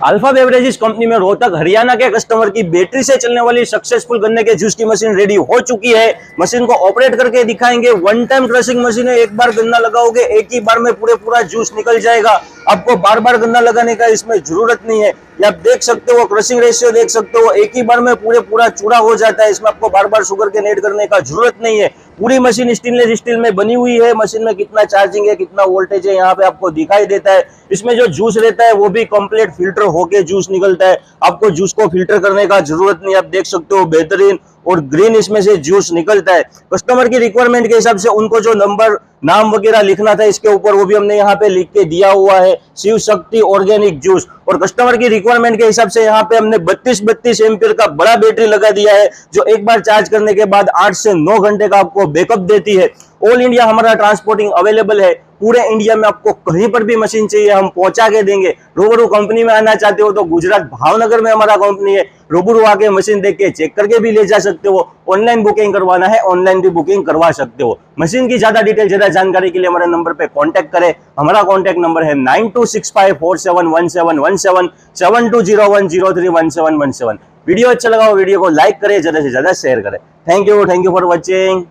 Alpha beverages company में रोहतक हरियाणा के customer की बैटरी से चलने वाली सक्सेसफुल गन्ने के जूस की मशीन रेडी हो चुकी है। मशीन को ऑपरेट करके दिखाएंगे। वन टाइम क्रशिंग मशीन है, एक बार गन्ना लगाओगे एक ही बार में पूरा जूस निकल जाएगा। आपको बार बार गन्ना लगाने का इसमें जरूरत नहीं है। ये आप देख सकते हो, क्रशिंग रेशियो देख सकते हो, एक ही बार में पूरा चूड़ा हो जाता है। इसमें आपको बार बार शुगर के ऐड करने का जरूरत नहीं है। पूरी मशीन स्टेनलेस स्टील में बनी हुई है। मशीन में कितना चार्जिंग है, कितना वोल्टेज है, यहाँ पे आपको दिखाई देता है। इसमें जो जूस रहता है वो भी कंप्लीट फिल्टर होके जूस निकलता है। आपको जूस को फिल्टर करने का जरूरत नहीं। आप देख सकते हो बेहतरीन और ग्रीन इसमें से जूस निकलता है। कस्टमर की रिक्वायरमेंट के हिसाब से उनको जो नंबर नाम वगैरह लिखना था इसके ऊपर, वो भी हमने यहाँ पे लिख के दिया हुआ है, शिव शक्ति ऑर्गेनिक जूस। और कस्टमर की रिक्वायरमेंट के हिसाब से यहाँ पे हमने 32 एम्पीयर का बड़ा बैटरी लगा दिया है, जो एक बार चार्ज करने के बाद 8 से 9 घंटे का आपको बैकअप देती है। ऑल इंडिया हमारा ट्रांसपोर्टिंग अवेलेबल है। पूरे इंडिया में आपको कहीं पर भी मशीन चाहिए हम पहुंचा के देंगे। रूबरू कंपनी में आना चाहते हो तो गुजरात भावनगर में हमारा कंपनी है। रूबरू आके मशीन देख के चेक करके भी ले जा सकते हो। ऑनलाइन बुकिंग करवाना है ऑनलाइन भी बुकिंग करवा सकते हो। मशीन की ज्यादा डिटेल, ज्यादा जानकारी के लिए हमारे नंबर पे कांटेक्ट करें। हमारा कांटेक्ट नंबर है 9265471717 7201031717। वीडियो अच्छा लगा हो वीडियो को लाइक करें, ज्यादा से ज्यादा शेयर करें। Thank you for watching.